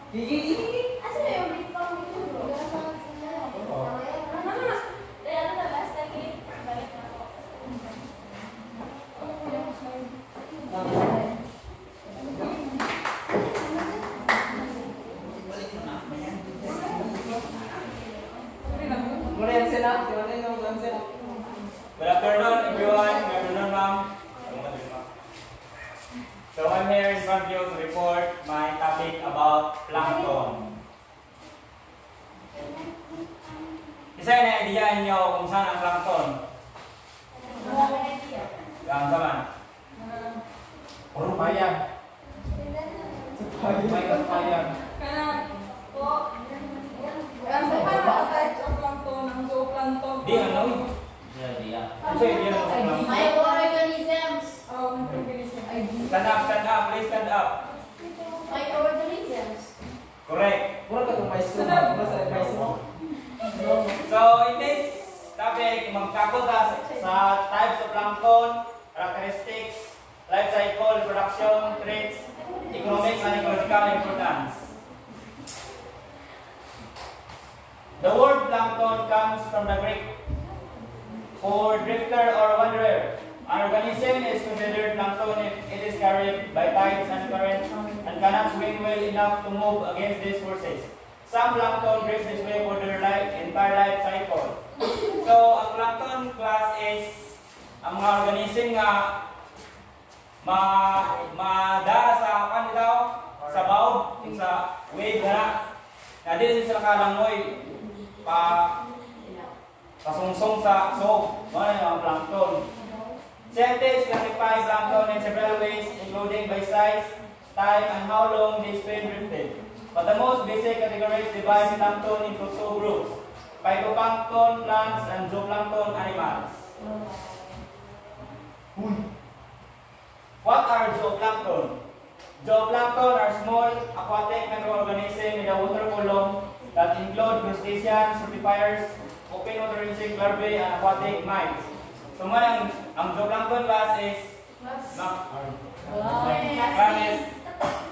Gigi. Asa na yung big pang dito bro? Kaya ano na last time balik na ako. Good afternoon, everyone. Good afternoon, ma'am. So I'm here in front of you to report my topic about plankton. Isa na idea niyo kung saan ang plankton? Ang saman? Payan. Payan. Di ano? Isa idea ng plankton. Microorganisms. Stand up, please stand up. Microorganisms. Correct. So in this topic, magkakot sa types of plankton, characteristics, life cycle, reproduction, traits, economic and ecological importance. The word plankton comes from the Greek for drifter or wanderer. An organism is considered plankton if it is carried by tides and currents and cannot swim well enough to move against these forces. Some plankton drift this way for their entire life cycle. So, ang plankton class is ang mga organism nga madara sa kanila sa baog, sa wave na din sila kalangoy pasungsong sa soap. Ano yung mga plankton? Scientists classify plankton in several ways, including by size, time, and how long they spend drifted. But the most basic categories divide plankton into two groups: phytoplankton plants and zooplankton animals. What are zooplankton? Zooplankton are small aquatic microorganisms in the water column that include crustaceans, frutifers, open water insect larvae, and aquatic mites. So ngayon, ang zooplankton class is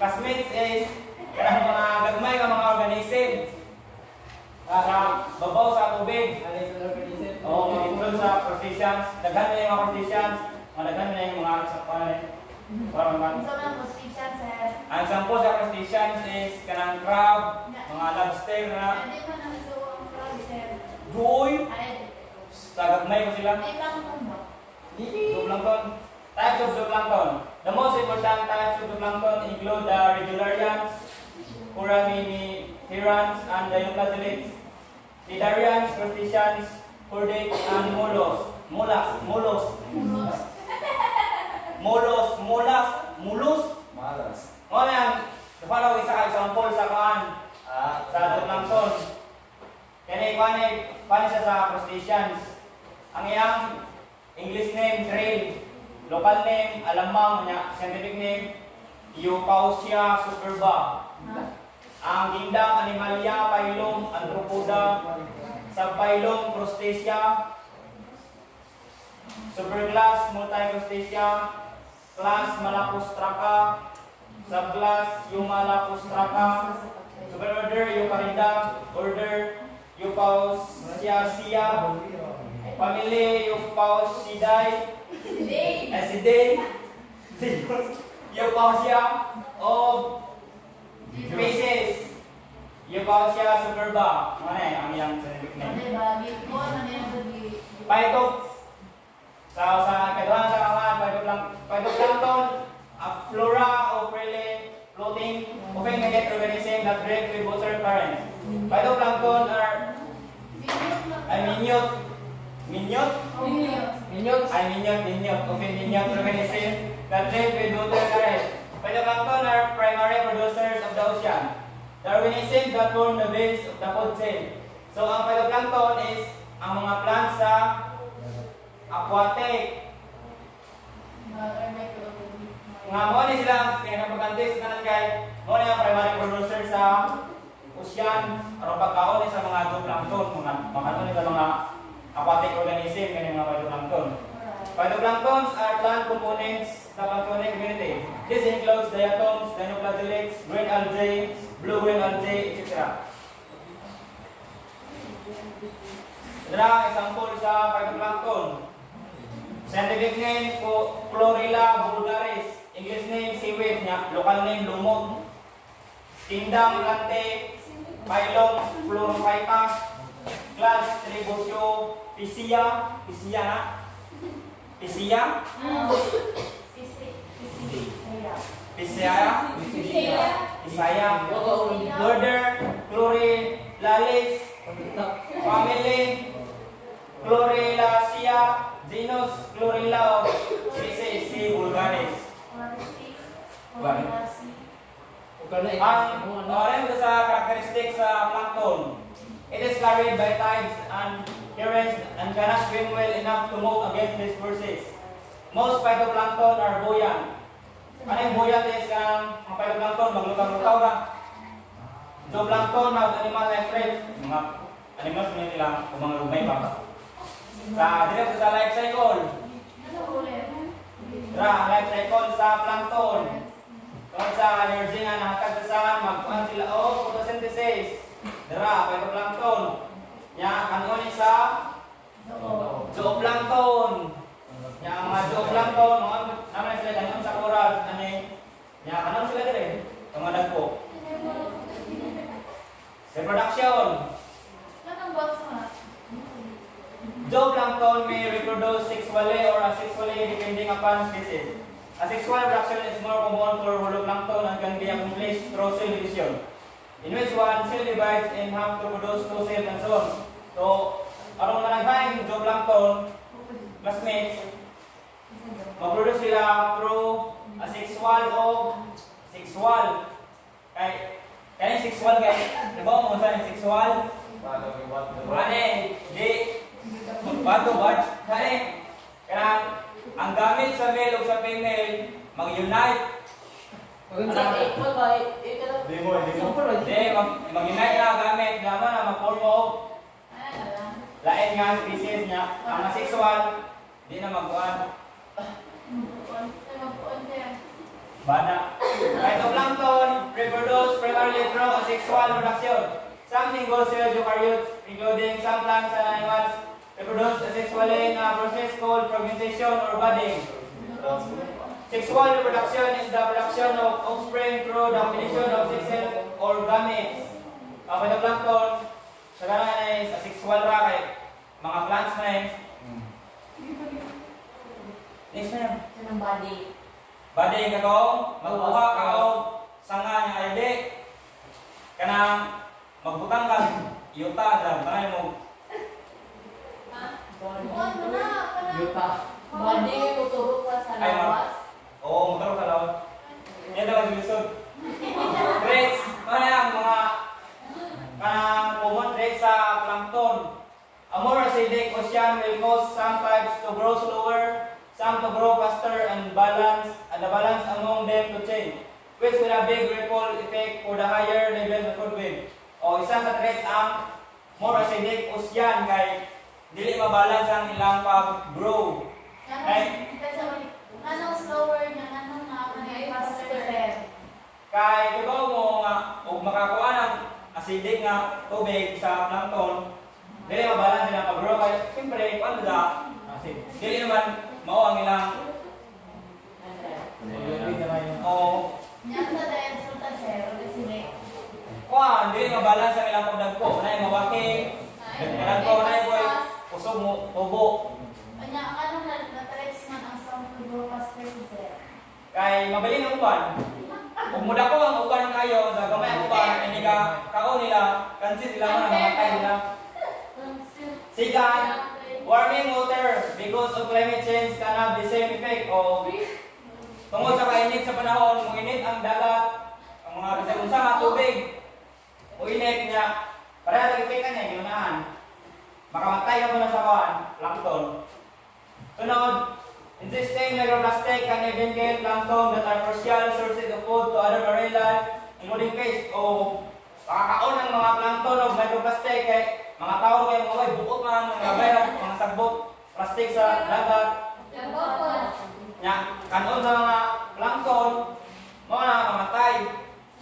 Casmates is karang mga gagmay nga mga organism sa babaw sa tubig. O include sa crustaceans, daghan na yung mga crustaceans, daghan na yung mga ang sampo sa crustaceans is kanang crab, mga lobster na joy. Sa gagmay ko sila. Zooplankton. Types of zooplankton. The most important types of zooplankton include the regularians, foraminiferates, and the eucalypts. Cnidarians, crustaceans, chordates, and mollusks. Ano yan? Follow isa example sa kaan sa zooplankton. Kani siya sa crustaceans. Ang iyang English name, krill. Local name, alamang. Scientific name, Eupausia superba. Ang gindang animalia, phylum, Arthropoda. Subphylum, Crustacea. Superclass, Multicrustacea. Class, Malacostraca. Subclass, Eumalacostraca. Superorder, Eucarida. Order, Eupausiaceae. Family, Eupausidae. Eupausia of species. Eupausia superba. Ano ang iyang scientific name? Phyto. Sa kaduhan sa kawan, phytoplankton, a flora of freely floating, open-ended organism that drift with water currents. Phytoplankton are minute organism that drift with water currents. Phytoplankton are primary producers of the ocean. The organisms that form the base of the food chain. So ang phytoplankton is ang mga plants sa aquatic. Nga mo ni sila pinakapagantis kanan kay mo ni ang primary producer sa ocean aron pagkaon ni sa mga zooplankton, mga sa mga aquatic organism kani mga phytoplankton. Phytoplanktons are plant components of the planktonic community. This includes diatoms, dinoflagellates, green algae, blue-green algae, etc. Ito example sa phytoplankton. Scientific name Chlorella vulgaris. English name seaweed, local name lumot. Kingdom Lante, phylum Chlorophyta, class Tribosopisia, Pisaya, order Chlorelalis, family Chlorellacea, genus Chlorella, species C. vulgaris. Ang orange sa characteristics sa plankton. It is carried by tides and currents and cannot swim well enough to move against these forces. Most phytoplankton are buoyant. Ano yung buoyant is ang phytoplankton maglutaw-lutaw ka. Zooplankton have animal life traits. Mga animals nila o mga lumay pa. Direct sa life cycle. Life cycle sa plankton. Tungkol sa energy nga nakakad sa magkuhan sila o photosynthesis. Phytoplankton. Kanon sa zooplankton. Mga zooplankton, naman sila kanon sa corals. Kanon sila din. Mga dagko. Reproduction. Zooplankton may reproduce sexually or asexually depending upon species. Asexual reproduction is more common for holoplankton and can be accomplished through cell division, in which one cell divides in half to produce two cells and so on. So, arong managhaing zooplankton, classmates, mag-produce sila through asexual o sexual. Kaya sexual guys, diba mo sa sexual? Di, bato batch, kaya ang gamit sa male o sa female, mag-unite. Mag-unite na gamit, naman na mag-form of lain nga species niya. Ang asexual, di na mag-uwan. Bana. Phytoplankton reproduce primarily through asexual reproduction. Some single-celled eukaryotes, including some plants and animals, reproduce asexually in a process called fragmentation or budding. Sexual reproduction is the production of offspring through the combination of sex cells or gametes. Ang phytoplankton, sa ganun ay asexual ra kay mga plants na yun. Next na yun. Budding ka ko, magbuha ka ko, sanga niya ay di. Kanang magbutang ka, yuta, tanay mo. Oo, motor sa lawas. Yan daw ang lusod. Traits, ano yan, mga common traits sa plankton. A more acidic ocean will cause some types to grow slower, some to grow faster, and the balance among them to change, which will have big ripple effect for the higher level of food web. O isa sa traits ang more acidic ocean kay dili mabalance ang ilang pag-grow. Anong slower niya, anong faster? Kay diba mo nga ug makakuha ng acidic nga tubig sa plankton, dili mabalance ilang pag-grow kay siyempre paano da acid. Dili naman mao ang ilang Yan sa dahil sa zero kasi dili mabalance ang ilang pagdagko, nay mawaki. Kanang ko nay boy usog mo tubo. Anong na-traits man ang sound to grow faster sir? Kay mabili ng uban. Kung muda ko ang uban kayo, sa gamay ang uban, hindi ka kao nila, kansi sila mo na mamatay nila. Sigan, warming water because of climate change can have the same effect of tungkol sa kainit sa panahon, muinit ang dagat, ang mga bisag-unsa nga tubig. Muinit niya, pareha effect ka niya, ginunahan. Makamatay ka muna sa kawan, plankton. Sunod, existing microplastic can even kill plankton that are crucial sources of food to other marine life, including fish. O makakaon ng mga plankton o microplastic kay mga tao kay mga way bukot man, mga bayrat, mga sagbot, plastic sa dagat. Nya, kanon sa mga plankton, mo na mamatay.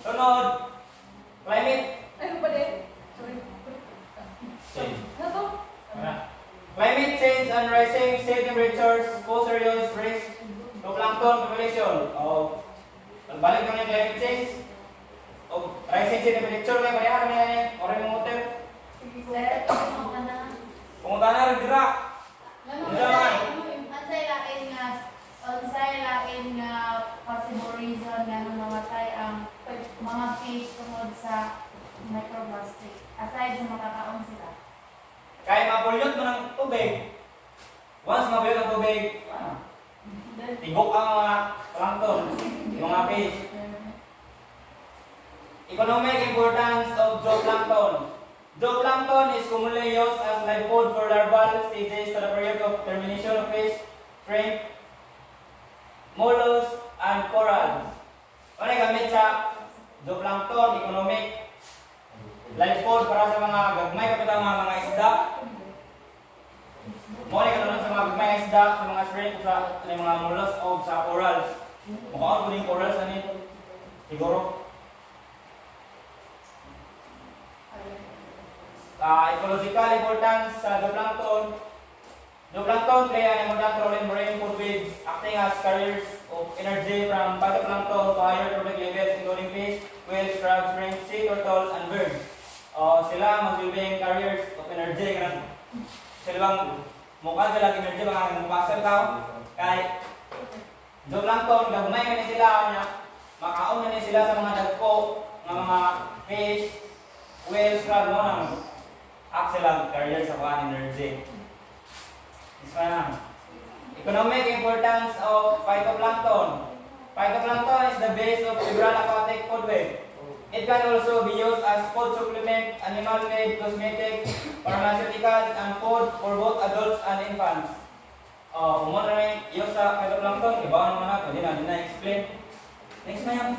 Sunod, climate climate change and rising sea temperatures pose serious risk to plankton population. O, balik kami climate change. O, rising sea temperature kaya kaya kami yan eh. Oray mong hotel. Pumunta na rin dira. Unsay lain nga possible reason nga mamatay ang mga fish tungod sa microplastic aside sa makakaon sila. Kaya mapulyot mo ng tubig. Once mapulyot ang tubig, tigok ang mga plankton, yung mga fish. Economic importance of zooplankton. Zooplankton is commonly used as live food for larval stages to the period of termination of fish, shrimp, mollusks, and corals. Ano gamit sa zooplankton, economic, live food para sa mga gagmay kapitang mga isda. Muna ka sa mga gagmay isda, sa mga shrimp, sa mga mollusks o sa corals. Mukhaan ko din corals na nito. Siguro. Ecological importance sa zooplankton. Zooplankton play an important role in marine food webs, acting as carriers of energy from phytoplankton to higher trophic levels, including fish, whales, crabs, shrimp, sea turtles, and birds. Sila magsilbing carriers of energy. Sila bang mukha sila energy mga mapasal ka? Kaya zooplankton, gagmay ka sila niya. Makaon na sila sa mga dagko, mga fish, whales, crabs, mo nang sila carriers of energy. Economic importance of phytoplankton. Phytoplankton is the base of several aquatic food web. It can also be used as food supplement, animal-made cosmetics, pharmaceuticals, and food for both adults and infants. Kung mo na rin use sa phytoplankton, iba naman na, pwede na explain. Next na yan.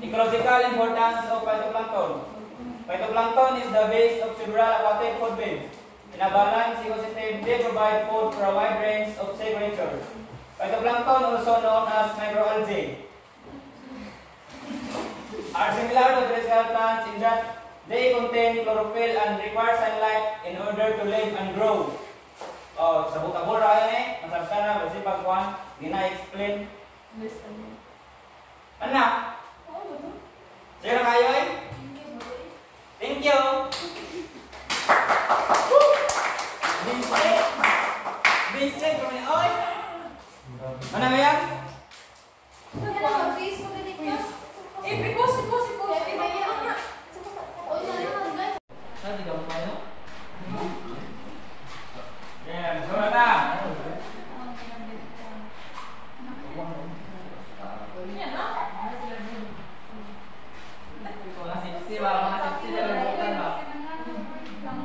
Ecological importance of phytoplankton. Phytoplankton is the base of several aquatic food webs. In a balanced ecosystem, they provide food for a wide range of sea creatures. Phytoplankton, also known as microalgae, are similar to terrestrial plants in that they contain chlorophyll and require sunlight in order to live and grow. Sabot-abot ra yan eh. Masabta na, basi pagkuhan, hindi na explain. Ano? Sige na kayo eh? Thank you! Vincent, kami oy. Ano ba yan? Saan ka mo kayo? Yan, surat na.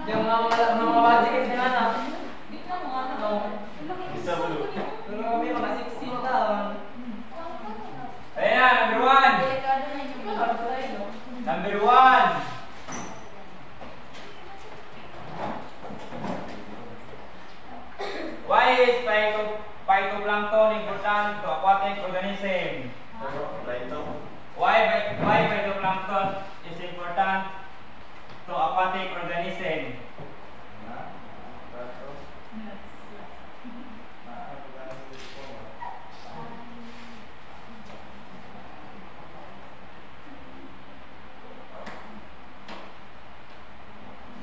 Yang mga budget na na. Ayan, number 1. Number 1. Why is phytoplankton important to aquatic organism? Why phytoplankton is important to aquatic organism?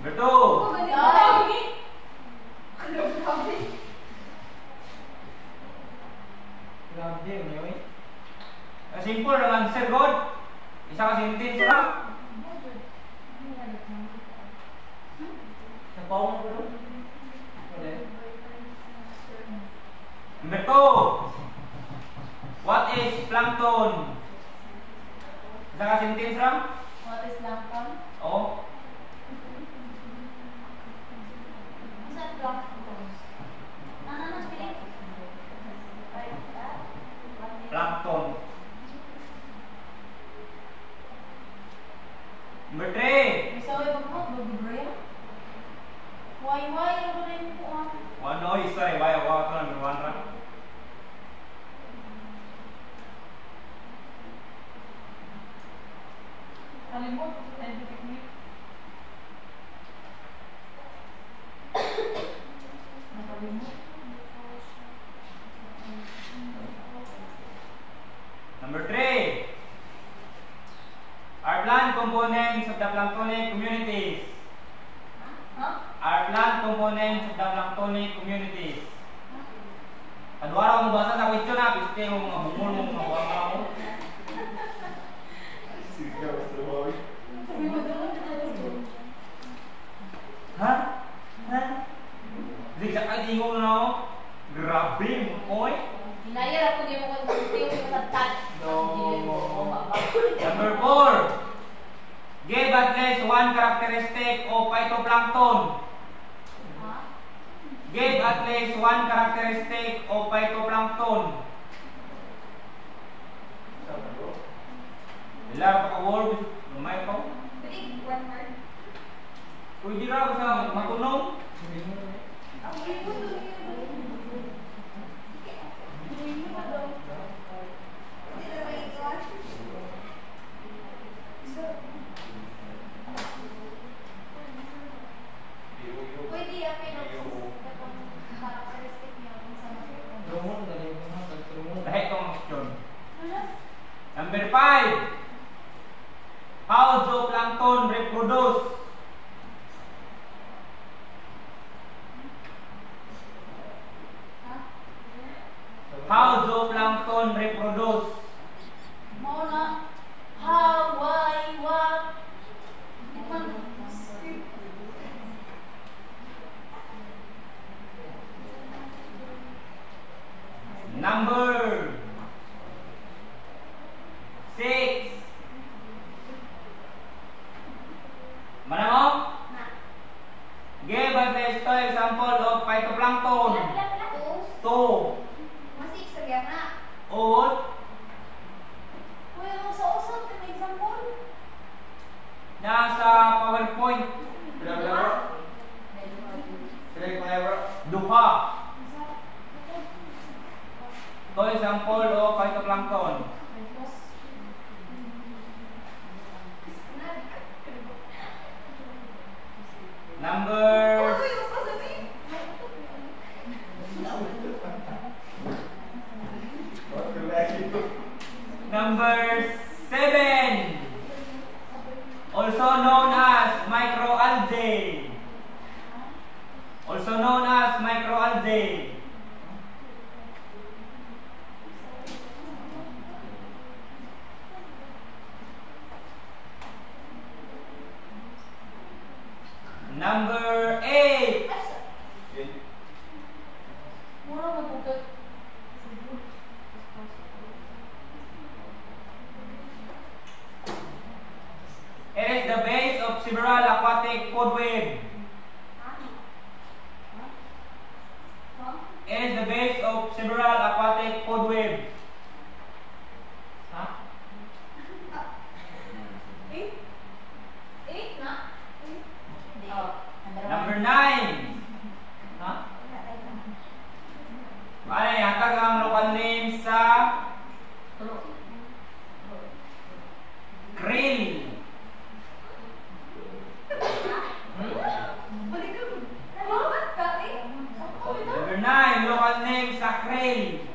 Betul. Simple dengan answer God. Isa ka sentence lang. Napawang ko doon. Number 2. What is plankton? Isa ka sentence lang. What is plankton? Oh. Plankton. Number 3. Why, ano ba rin po? One, no, sorry, why, number 1 ra? Number 3. Are plant components of the planktonic communities. Are plant components of the planktonic communities. Kadua ra mo basa sa question na, piste mo mga bungol mo mga buwang mo. Ha? Ha? Di sa kadingo na ako. Grabe mo, oy. Hinayar ako di mo kung yung sa touch. Number 4. Give at least one characteristic of phytoplankton. Give at least one characteristic of phytoplankton. Ilan pa ka-word? Lumay pa. Pwede raw sa matunong. Pwede apin ang characteristic niya kung saan Dahil itong question. Number 5. How zooplankton reproduce? How zooplankton reproduce? Mona, Hawaii, what? Number 6. Mana mo? Give at least 2 example of phytoplankton. 2. Masih isagyan na. What? Kuya, yung sa usap, yung example. Nasa PowerPoint. Duha. 2 example of phytoplankton. Number Number 7. Also known as microalgae. Also known as microalgae. Number 8. Mura mabutot. It is the base of several aquatic food web. It is the base of several aquatic food web. Huh? 8 na? Number 9. Huh? Ano hatag ang local name sa krill. Number 9, local name sa krill.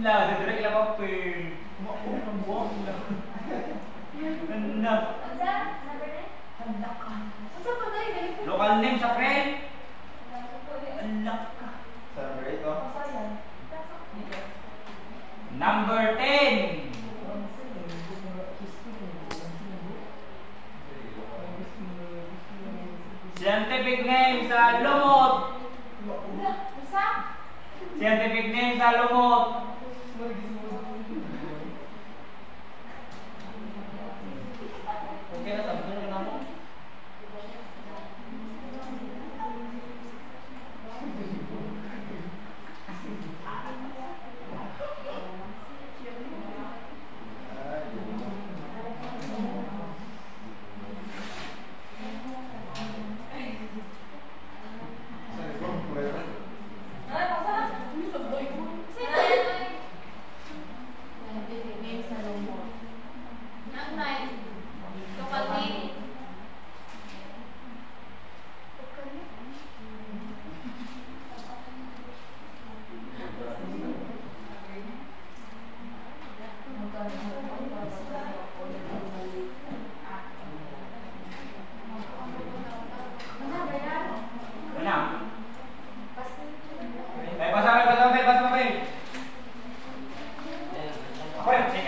La, direct lang ako pin. Ano? Local name sa krill? Anak ka. Number 10. Scientific name sa lumot. Scientific name sa lumot. Okay na, sabi ko na mo. Friendship.